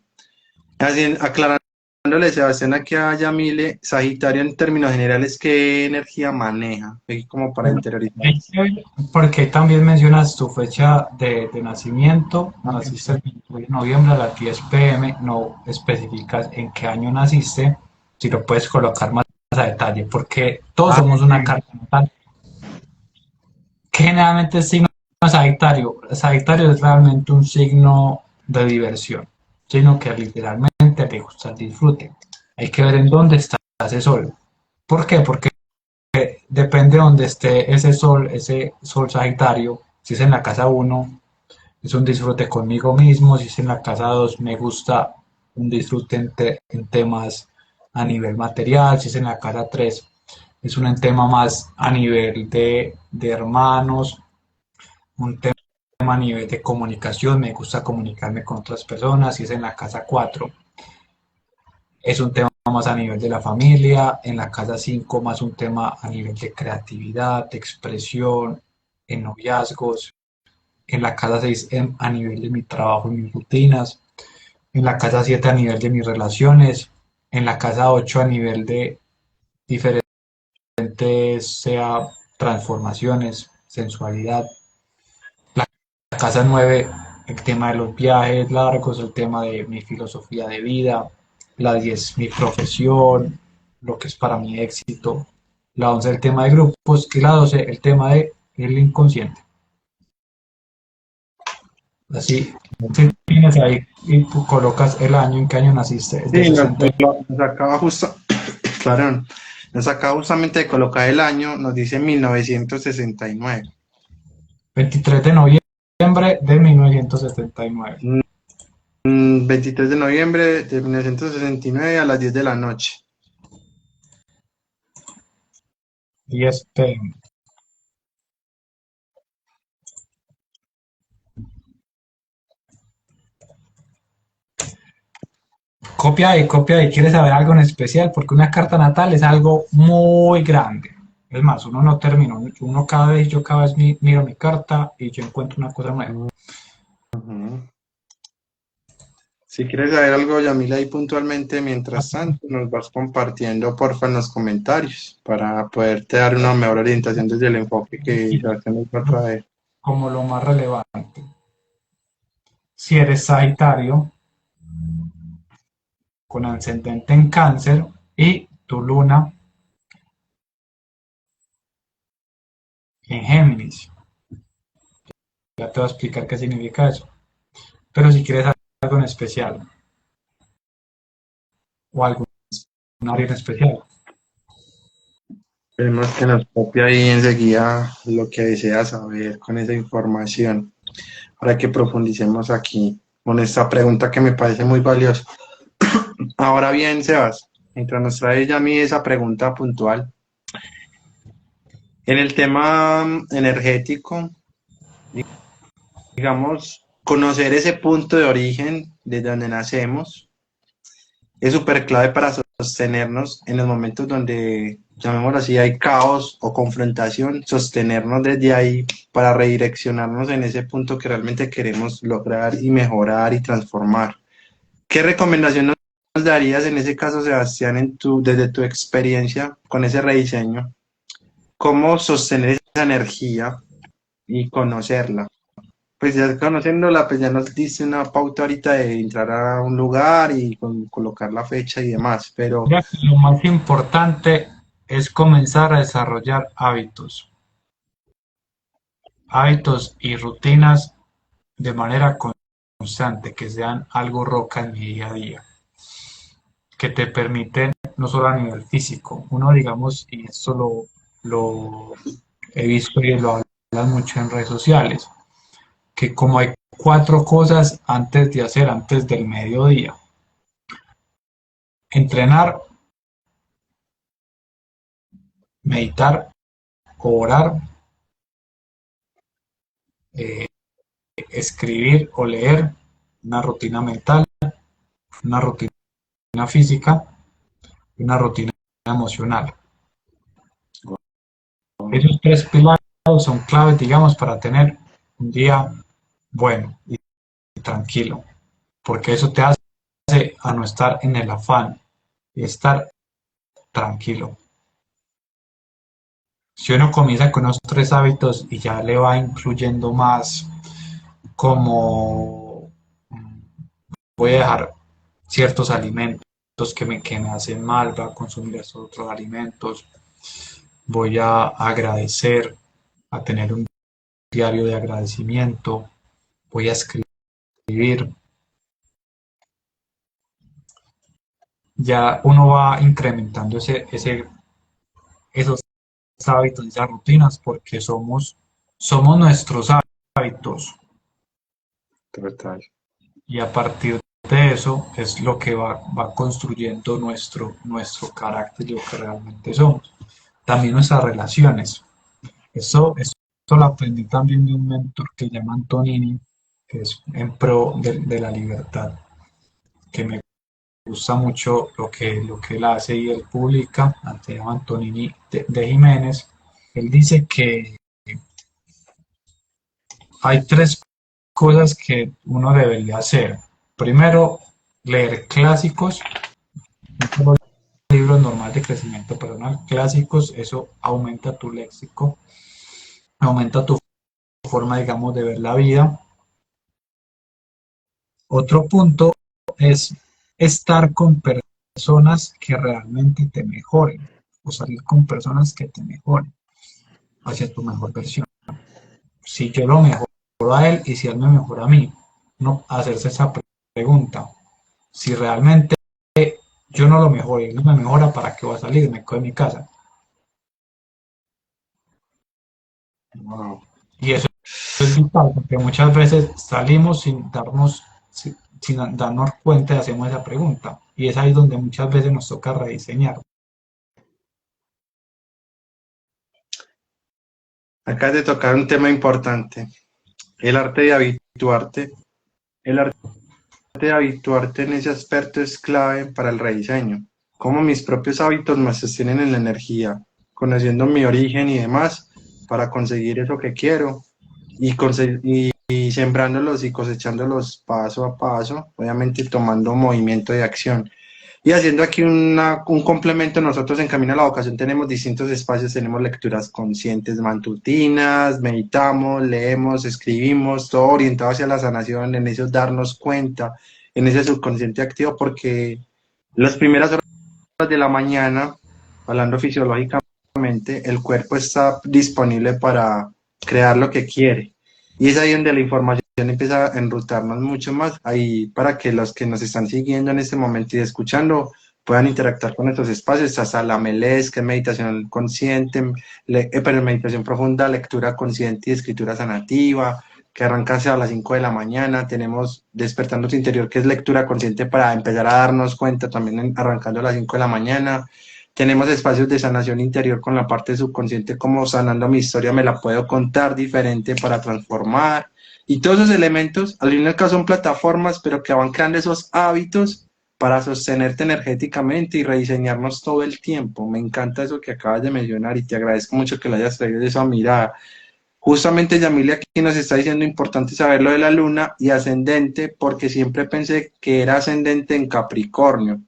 Speaker 1: Así, aclarándole, Sebastián, aquí a Yamile, Sagitario en términos generales, ¿qué energía maneja? Aquí como para interiorizar.
Speaker 2: Porque también mencionas tu fecha de nacimiento,
Speaker 1: Ah,
Speaker 2: naciste el 23 de noviembre a las 10 p.m., no especificas en qué año naciste, si lo puedes colocar más a detalle, porque todos
Speaker 1: ah,
Speaker 2: somos una carta natal, que generalmente es signo Sagitario. Sagitario es realmente un signo de diversión, signo que literalmente le gusta el disfrute. Hay que ver en dónde está ese sol. ¿Por qué? Porque depende de donde esté ese sol Sagitario, si es en la casa 1, es un disfrute conmigo mismo, si es en la casa 2, me gusta un disfrute en temas a nivel material, si es en la casa 3, es un tema más a nivel de hermanos, un tema a nivel de comunicación, me gusta comunicarme con otras personas, si es en la casa 4, es un tema más a nivel de la familia, en la casa 5 más un tema a nivel de creatividad, de expresión, en noviazgos, en la casa 6 a nivel de mi trabajo y mis rutinas, en la casa 7 a nivel de mis relaciones, en la casa 8 a nivel de diferentes, sea transformaciones, sensualidad, la casa 9 el tema de los viajes largos, el tema de mi filosofía de vida, la 10 mi profesión, lo que es para mi éxito, la 11 el tema de grupos y la 12 el tema de el inconsciente. Así, si tienes ahí y tú colocas el año en que año naciste, es de
Speaker 1: sí,
Speaker 2: 60.
Speaker 1: nos acaba justo, claro, nos acaba justamente de colocar el año, nos dice 1969.
Speaker 2: 23 de noviembre de 1979.
Speaker 1: 23 de noviembre de 1969 a las 10 de la noche.
Speaker 2: 10 p.m. Copia y quieres saber algo en especial, porque una carta natal es algo muy grande. Es más, uno no termina, uno cada vez, yo cada vez miro mi carta y yo encuentro una cosa nueva.
Speaker 1: Ujú. Si quieres saber algo, Yamila, ahí puntualmente, mientras tanto, nos vas compartiendo, porfa, en los comentarios para poderte dar una mejor orientación desde el enfoque que Sebastián nos va a traer.
Speaker 2: Como lo más relevante. Si eres Sagitario, con ascendente en Cáncer y tu luna en Géminis. Ya te voy a explicar qué significa eso. Pero si quieres algo en especial o algún área en especial.
Speaker 1: Esperemos que nos copie ahí enseguida lo que desea saber con esa información, para que profundicemos aquí con esta pregunta que me parece muy valiosa. Ahora bien, Sebas, mientras nos trae Yami esa pregunta puntual, en el tema energético, digamos, conocer ese punto de origen de donde nacemos es súper clave para sostenernos en los momentos donde, llamémoslo así, hay caos o confrontación, sostenernos desde ahí para redireccionarnos en ese punto que realmente queremos lograr y mejorar y transformar. ¿Qué recomendación nos darías en ese caso, Sebastián, desde tu experiencia con ese rediseño? ¿Cómo sostener esa energía y conocerla? Pues ya conociéndola, pues ya nos dice una pauta ahorita de entrar a un lugar y colocar la fecha y demás, pero
Speaker 2: Ya que lo más importante es comenzar a desarrollar hábitos y rutinas de manera constante, que sean algo roca en mi día a día, que te permiten, no solo a nivel físico, uno digamos, y esto lo he visto y lo hablan mucho en redes sociales, que como hay cuatro cosas antes de hacer, antes del mediodía, entrenar, meditar, orar, eh, escribir o leer, una rutina mental, una rutina física y una rutina emocional. Esos tres pilares son claves, digamos, para tener un día bueno y tranquilo, porque eso te hace a no estar en el afán y estar tranquilo. Si uno comienza con unos tres hábitos y ya le va incluyendo más, como voy a dejar ciertos alimentos que me hacen mal, voy a consumir estos otros alimentos, voy a agradecer, a tener un diario de agradecimiento, voy a escribir, ya uno va incrementando esos hábitos, esas rutinas, porque somos nuestros hábitos
Speaker 1: Total.
Speaker 2: y a partir de eso es lo que va construyendo nuestro carácter y lo que realmente somos. También nuestras relaciones. Eso lo aprendí también de un mentor que se llama Antonini, que es en pro de la libertad, que me gusta mucho lo que él hace y él publica, se llama Antonini de Jiménez. Él dice que hay tres cosas que uno debería hacer. Primero, leer clásicos, no solo libros normales de crecimiento personal, clásicos, eso aumenta tu léxico, aumenta tu forma, digamos, de ver la vida. Otro punto es estar con personas que realmente te mejoren o salir con personas que te mejoren hacia tu mejor versión. Si yo lo mejoro a él y si él me mejora a mí, no hacerse esa pregunta. Si realmente yo no lo mejoro y él no me mejora, ¿para qué voy a salir? Me quedo en mi casa.
Speaker 1: Wow.
Speaker 2: Y eso es vital, porque muchas veces salimos sin darnos cuenta y hacemos esa pregunta. Y es ahí donde muchas veces nos toca rediseñar.
Speaker 1: Acá de tocar un tema importante, el arte de habituarte. El arte de habituarte en ese aspecto es clave para el rediseño. Cómo mis propios hábitos me sostienen en la energía, conociendo mi origen y demás para conseguir eso que quiero y sembrándolos y cosechándolos paso a paso, obviamente tomando movimiento de acción. Y haciendo aquí un complemento, nosotros en Camino a la Vocación tenemos distintos espacios, tenemos lecturas conscientes matutinas, meditamos, leemos, escribimos, todo orientado hacia la sanación, en eso darnos cuenta, en ese subconsciente activo, porque las primeras horas de la mañana, hablando fisiológicamente, el cuerpo está disponible para crear lo que quiere. Y es ahí donde la información empieza a enrutarnos mucho más, ahí para que los que nos están siguiendo en este momento y escuchando puedan interactuar con estos espacios, hasta la MELES, que es meditación consciente, pero meditación profunda, lectura consciente y escritura sanativa, que arranca a las 5 de la mañana. Tenemos Despertando tu Interior, que es lectura consciente para empezar a darnos cuenta también arrancando a las 5 de la mañana. Tenemos espacios de sanación interior con la parte subconsciente, como sanando mi historia, me la puedo contar diferente para transformar. Y todos esos elementos, al fin y al cabo, son plataformas, pero que van creando esos hábitos para sostenerte energéticamente y rediseñarnos todo el tiempo. Me encanta eso que acabas de mencionar y te agradezco mucho que lo hayas traído de esa mirada. Justamente Yamilia aquí nos está diciendo importante saber lo de la luna y ascendente, porque siempre pensé que era ascendente en Capricornio.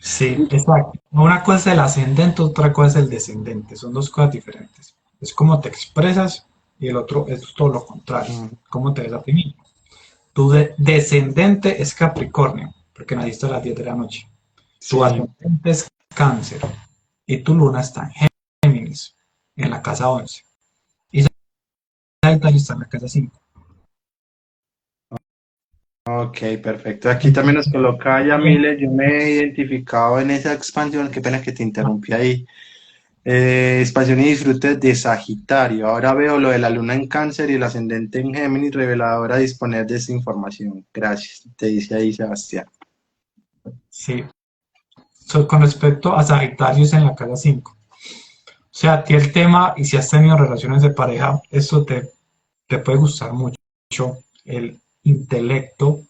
Speaker 2: Sí, exacto. Una cosa es el ascendente, otra cosa es el descendente. Son dos cosas diferentes. Es como te expresas y el otro es todo lo contrario.
Speaker 1: Mm,
Speaker 2: Cómo te ves a ti mismo. Tu descendente es Capricornio, porque naciste a las 10 de la noche. Tu
Speaker 1: sí,
Speaker 2: ascendente es Cáncer y tu luna está en Géminis, en la casa 11. Y Sagitario está en la casa 5.
Speaker 1: ok, perfecto. Aquí también nos coloca Yamile, yo me he identificado en esa expansión, qué pena que te interrumpí ahí. Expansión y disfrute de Sagitario. Ahora veo lo de la luna en Cáncer y el ascendente en Géminis, reveladora disponer de esta información. Gracias, te dice ahí Sebastián.
Speaker 2: Sí. Con respecto a Sagitario es en la casa 5. O sea, a ti el tema, y si has tenido relaciones de pareja, eso te puede gustar mucho. El intelecto,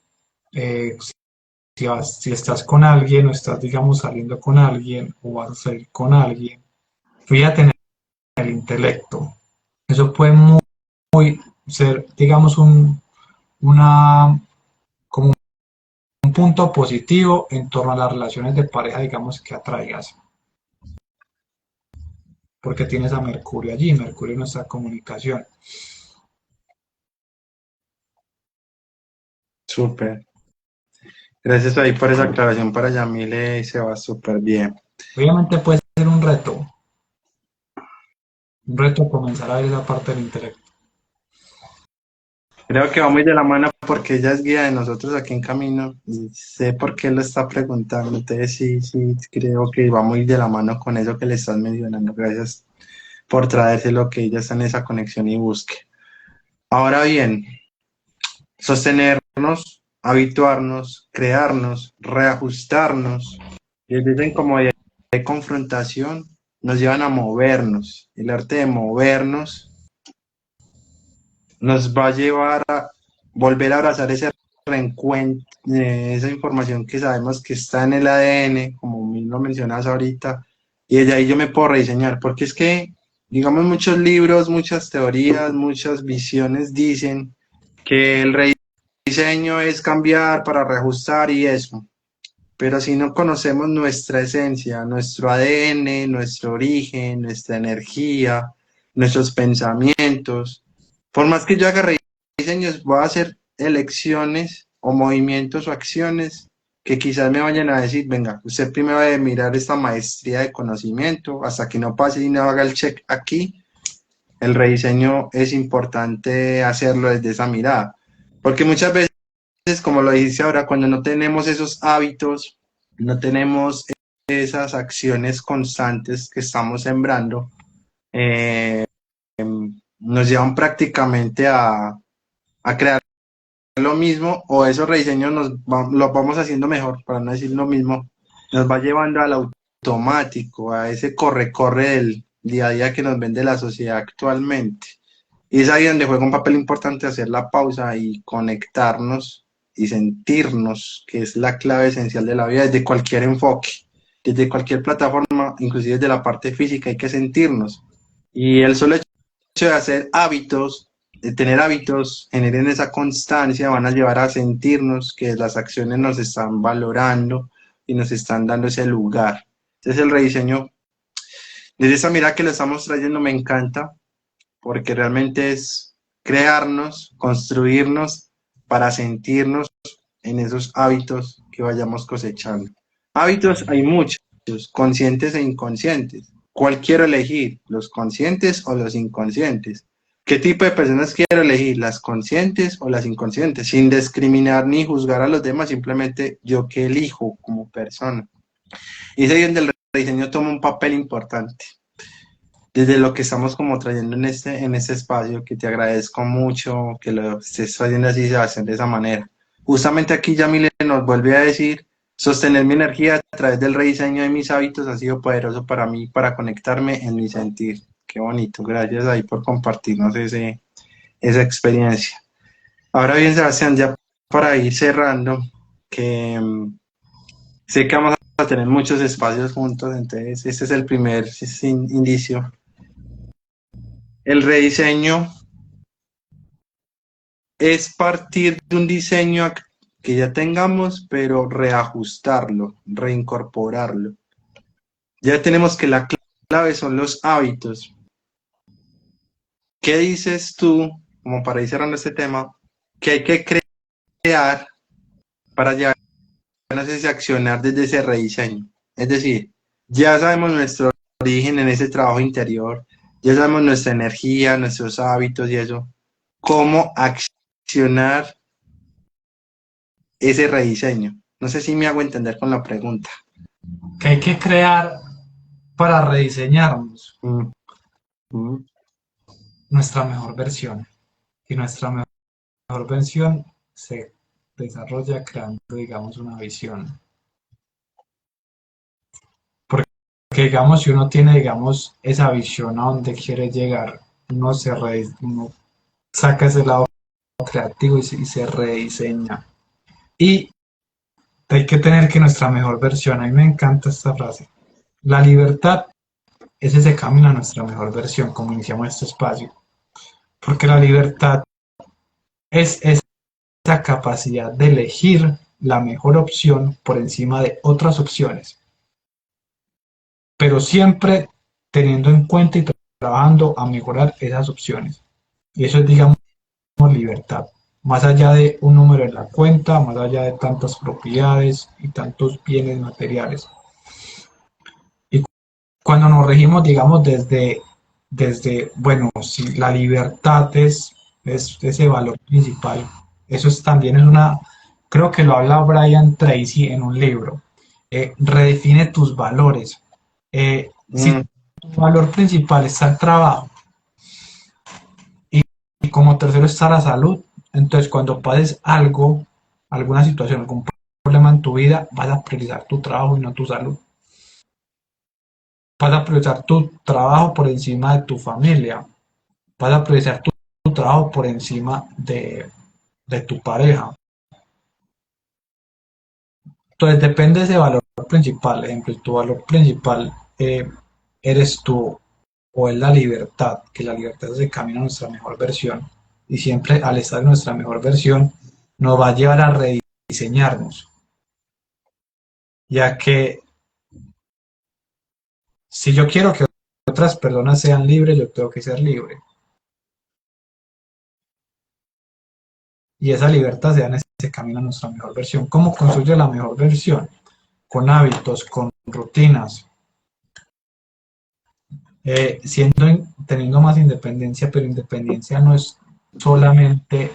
Speaker 2: si estás con alguien o estás, digamos, saliendo con alguien o vas a salir con alguien, fíjate en el intelecto. Eso puede ser, digamos, como un punto positivo en torno a las relaciones de pareja, digamos, que atraigas, porque tienes a Mercurio allí, Mercurio en nuestra comunicación.
Speaker 1: Súper. Gracias ahí por esa aclaración para Yamile y se va súper bien.
Speaker 2: Obviamente puede ser un reto comenzar a ver esa parte del intelecto.
Speaker 1: Creo que va muy de la mano porque ella es guía de nosotros aquí en Camino y sé por qué lo está preguntando. Entonces sí, sí, creo que va muy de la mano con eso que le estás mencionando. Gracias por traerse lo que ella está en esa conexión y busque. Ahora bien, sostenernos, habituarnos, crearnos, reajustarnos, y dicen como de confrontación, nos llevan a movernos. El arte de movernos nos va a llevar a volver a abrazar ese reencuentro, esa información que sabemos que está en el ADN, como mismo mencionas ahorita, y de ahí yo me puedo rediseñar, porque es que, digamos, muchos libros, muchas teorías, muchas visiones dicen que el rediseño es cambiar para reajustar y eso, pero si no conocemos nuestra esencia, nuestro ADN, nuestro origen, nuestra energía, nuestros pensamientos, por más que yo haga rediseños, voy a hacer elecciones o movimientos o acciones que quizás me vayan a decir, venga, usted primero debe mirar esta maestría de conocimiento hasta que no pase y no haga el check aquí. El rediseño es importante hacerlo desde esa mirada, porque muchas veces, como lo dice ahora, cuando no tenemos esos hábitos, no tenemos esas acciones constantes que estamos sembrando, eh, nos llevan prácticamente a crear lo mismo o esos rediseños los vamos haciendo mejor, para no decir lo mismo, nos va llevando al automático, a ese corre-corre del día a día que nos vende la sociedad actualmente. Y es ahí donde juega un papel importante hacer la pausa y conectarnos y sentirnos, que es la clave esencial de la vida desde cualquier enfoque, desde cualquier plataforma, inclusive desde la parte física, hay que sentirnos. Y el solo hecho de hacer hábitos, de tener hábitos, generen esa constancia, van a llevar a sentirnos que las acciones nos están valorando y nos están dando ese lugar. Entonces el rediseño, desde esa mirada que lo estamos trayendo, me encanta, porque realmente es crearnos, construirnos para sentirnos en esos hábitos que vayamos cosechando. Hábitos hay muchos, conscientes e inconscientes. ¿Cuál quiero elegir? ¿Los conscientes o los inconscientes? ¿Qué tipo de personas quiero elegir? ¿Las conscientes o las inconscientes? Sin discriminar ni juzgar a los demás, simplemente yo que elijo como persona. Y es ahí donde el rediseño toma un papel importante. Desde lo que estamos como trayendo en este espacio, que te agradezco mucho que lo estés trayendo así, Sebastián, de esa manera. Justamente aquí Yamile nos vuelve a decir, sostener mi energía a través del rediseño de mis hábitos ha sido poderoso para mí, para conectarme en mi sentir. Qué bonito, gracias ahí por compartirnos esa experiencia. Ahora bien, Sebastián, ya para ir cerrando, que sé que vamos a tener muchos espacios juntos, entonces este es el primer indicio. El rediseño es partir de un diseño que ya tengamos, pero reajustarlo, reincorporarlo. Ya tenemos que la clave son los hábitos. ¿Qué dices tú, como para ir cerrando este tema, que hay que crear para llevar a ese accionar desde ese rediseño? Es decir, ya sabemos nuestro origen en ese trabajo interior, ya sabemos nuestra energía, nuestros hábitos y eso. ¿Cómo accionar ese rediseño? No sé si me hago entender con la pregunta.
Speaker 2: Que hay que crear para rediseñarnos
Speaker 1: Mm, mm,
Speaker 2: nuestra mejor versión. Y nuestra mejor versión se desarrolla creando, digamos, una visión. Porque, digamos, si uno tiene, digamos, esa visión a donde quiere llegar, uno saca ese lado creativo y se rediseña. Y hay que tener que nuestra mejor versión, a mí me encanta esta frase, la libertad es ese camino a nuestra mejor versión, como iniciamos este espacio. Porque la libertad es esa capacidad de elegir la mejor opción por encima de otras opciones, pero siempre teniendo en cuenta y trabajando a mejorar esas opciones. Y eso es, digamos, libertad. Más allá de un número en la cuenta, más allá de tantas propiedades y tantos bienes materiales. Y cuando nos regimos, digamos, bueno, si la libertad es ese valor principal, eso es, también es creo que lo habla Brian Tracy en un libro, redefine tus valores. Si
Speaker 1: Mm,
Speaker 2: tu valor principal está el trabajo y como tercero está la salud, entonces cuando pases algo, alguna situación, algún problema en tu vida, vas a priorizar tu trabajo y no tu salud. Vas a priorizar tu trabajo por encima de tu familia. Vas a priorizar tu trabajo por encima de tu pareja. Entonces depende de ese valor principal. Ejemplo, tu valor principal eres tú o es la libertad, que la libertad es el camino a nuestra mejor versión. Y siempre al estar en nuestra mejor versión nos va a llevar a rediseñarnos. Ya que si yo quiero que otras personas sean libres, yo tengo que ser libre. Y esa libertad se da en ese camino a nuestra mejor versión. ¿Cómo construye la mejor versión? Con hábitos, con rutinas, teniendo más independencia, pero independencia no es solamente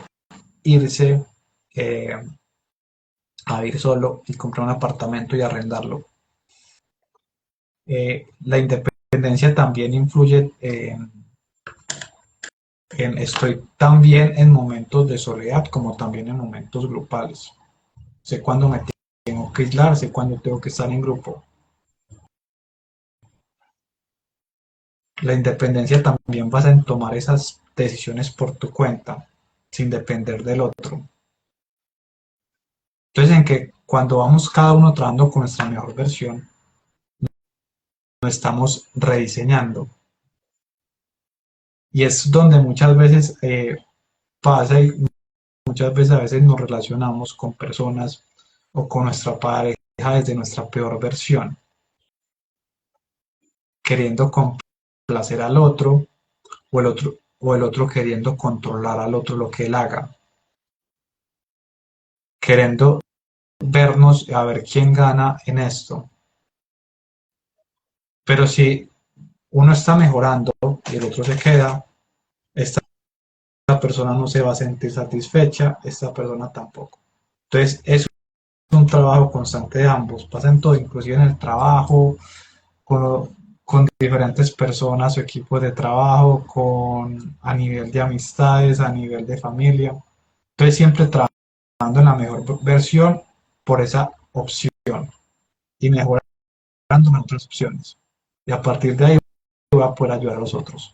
Speaker 2: irse eh, a vivir solo y comprar un apartamento y arrendarlo. La independencia también influye estoy también en momentos de soledad como también en momentos grupales. Sé cuándo me tengo que aislar, sé cuándo tengo que estar en grupo. La independencia también pasa en tomar esas decisiones por tu cuenta, sin depender del otro. Entonces, en que cuando vamos cada uno trabajando con nuestra mejor versión, nos estamos rediseñando. Y es donde muchas veces pasa y muchas veces a veces nos relacionamos con personas o con nuestra pareja desde nuestra peor versión, queriendo complacer al otro o el otro queriendo controlar al otro lo que él haga, queriendo vernos a ver quién gana en esto. Pero si uno está mejorando y el otro se queda, esta persona no se va a sentir satisfecha, esta persona tampoco. Entonces es un trabajo constante de ambos, pasa en todo, inclusive en el trabajo, con diferentes personas o equipos de trabajo, a nivel de amistades, a nivel de familia. Entonces siempre trabajando en la mejor versión por esa opción y mejorando en otras opciones. Y a partir de ahí voy a poder ayudar a los otros.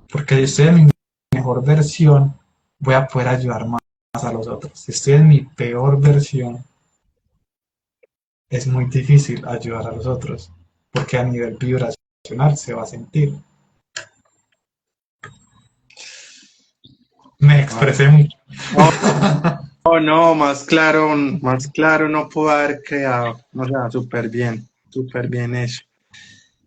Speaker 2: Porque si estoy en mi mejor versión, voy a poder ayudar más a los otros. Si estoy en mi peor versión, es muy difícil ayudar a los otros. Porque a nivel vibracional se va a sentir. Me
Speaker 1: ah,
Speaker 2: expresé mucho.
Speaker 1: no, no, no, más claro no puedo haber creado. O sea, súper bien eso.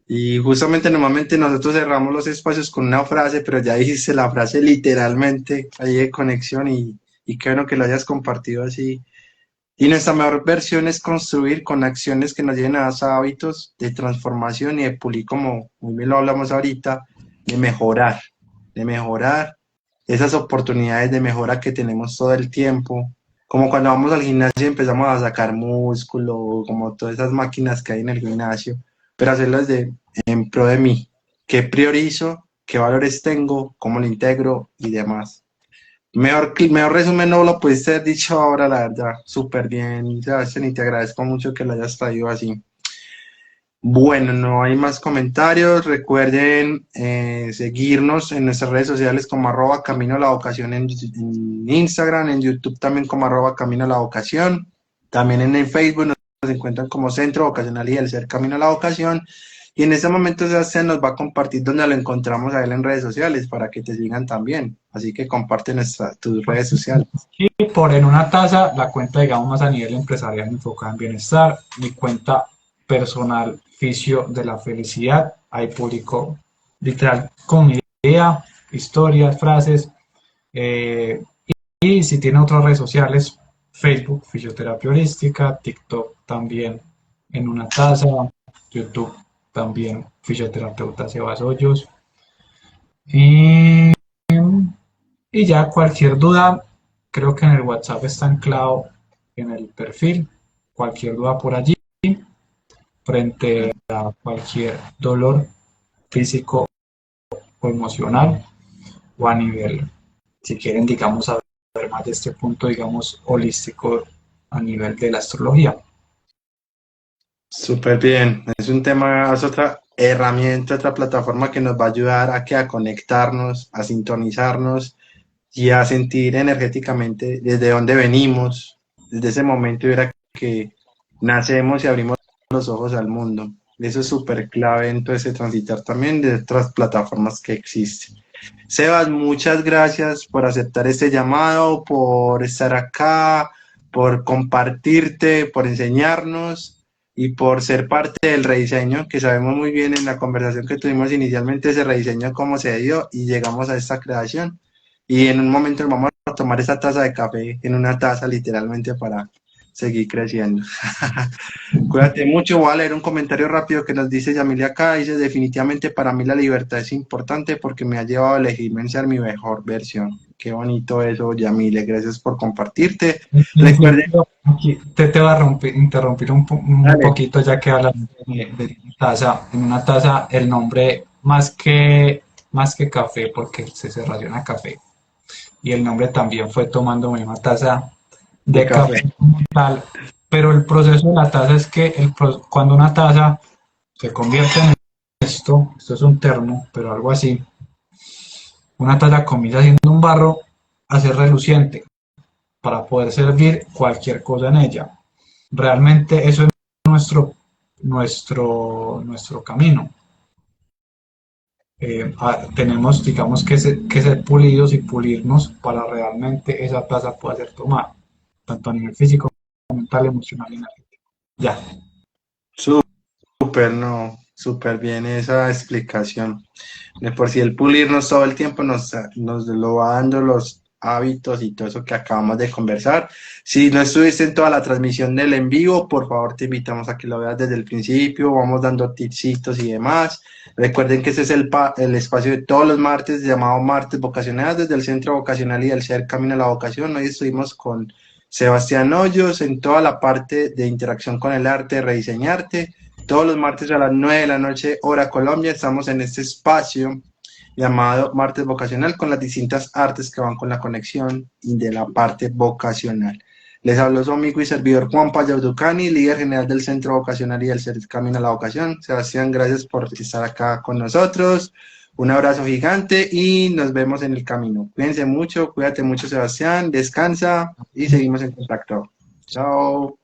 Speaker 1: Y justamente normalmente nosotros cerramos los espacios con una frase, pero ya dijiste la frase literalmente ahí de conexión y qué bueno que lo hayas compartido así. Y nuestra mejor versión es construir con acciones que nos lleven a esos hábitos de transformación y de pulir, como muy bien lo hablamos ahorita, de mejorar esas oportunidades de mejora que tenemos todo el tiempo. Como cuando vamos al gimnasio y empezamos a sacar músculo, como todas esas máquinas que hay en el gimnasio, pero hacerlas en pro de mí, qué priorizo, qué valores tengo, cómo lo integro y demás. Mejor resumen no lo pudiste haber dicho ahora, la verdad. Súper bien, Sebastián, y te agradezco mucho que lo hayas traído así. Bueno, no hay más comentarios. Recuerden seguirnos en nuestras redes sociales como @Camino a la Vocación en Instagram, en YouTube también como @Camino a la Vocación. También en el Facebook nos encuentran como Centro Vocacional y el Ser Camino a la Vocación. Y en ese momento Sebastián nos va a compartir donde lo encontramos a él en redes sociales para que te sigan también. Así que comparte tus redes sociales.
Speaker 2: Y por En una taza, la cuenta, digamos, más a nivel empresarial enfocada en bienestar, mi cuenta personal Fisio de la Felicidad, ahí publico literal con mi idea, historias, frases, eh, y si tiene otras redes sociales, Facebook, Fisioterapia Holística, TikTok también En una taza, YouTube también, Fisioterapeuta Sebas Hoyos, y y ya cualquier duda, creo que en el WhatsApp está anclado en el perfil. Cualquier duda por allí, frente a cualquier dolor físico o emocional, o a nivel, si quieren, digamos, saber más de este punto, digamos, holístico a nivel de la astrología.
Speaker 1: Súper bien. Es un tema, es otra herramienta, otra plataforma que nos va a ayudar a conectarnos, a sintonizarnos y a sentir energéticamente desde dónde venimos, desde ese momento era que nacemos y abrimos los ojos al mundo. Eso es súper clave en todo ese transitar también de otras plataformas que existen. Sebas, muchas gracias por aceptar este llamado, por estar acá, por compartirte, por enseñarnos y por ser parte del rediseño, que sabemos muy bien en la conversación que tuvimos inicialmente ese rediseño, cómo se dio y llegamos a esta creación. Y en un momento vamos a tomar esa taza de café en una taza literalmente para seguir creciendo. Cuídate mucho, voy a leer un comentario rápido que nos dice Yamilia acá, dice definitivamente para mí la libertad es importante porque me ha llevado a elegirme en ser mi mejor versión. Qué bonito eso, Yamilia, gracias por compartirte. Recuerden,
Speaker 2: Aquí te va a interrumpir un
Speaker 1: dale,
Speaker 2: poquito ya que hablas de una taza. En una taza el nombre más que café, porque se relaciona café, y el nombre también fue tomando una taza
Speaker 1: de
Speaker 2: de café
Speaker 1: café.
Speaker 2: como tal, pero el proceso de la taza es que cuando una taza se convierte en esto es un termo, pero algo así, una taza comienza siendo un barro a ser reluciente para poder servir cualquier cosa en ella. Realmente eso es nuestro camino. Tenemos, digamos, que ser pulidos y pulirnos para realmente esa taza pueda ser tomada, tanto a nivel físico, mental, emocional y energético. Ya.
Speaker 1: Súper, no, súper bien esa explicación. De por si el pulirnos todo el tiempo nos lo va dando los hábitos y todo eso que acabamos de conversar. Si no estuviste en toda la transmisión del en vivo, por favor te invitamos a que lo veas desde el principio, vamos dando tipsitos y demás. Recuerden que ese es el espacio de todos los martes llamado Martes Vocacionales desde el Centro Vocacional y del Ser Camino a la Vocación. Hoy estuvimos con Sebastián Hoyos en toda la parte de interacción con el arte, rediseñarte. Todos los martes a las 9 de la noche, hora Colombia, estamos en este espacio llamado Martes Vocacional con las distintas artes que van con la conexión y de la parte vocacional. Les habló su amigo y servidor Juan Payauducani, líder general del Centro Vocacional y del Ser Camino a la Vocación. Sebastián, gracias por estar acá con nosotros. Un abrazo gigante y nos vemos en el camino. Cuídense mucho, cuídate mucho, Sebastián, descansa y seguimos en contacto. Chao.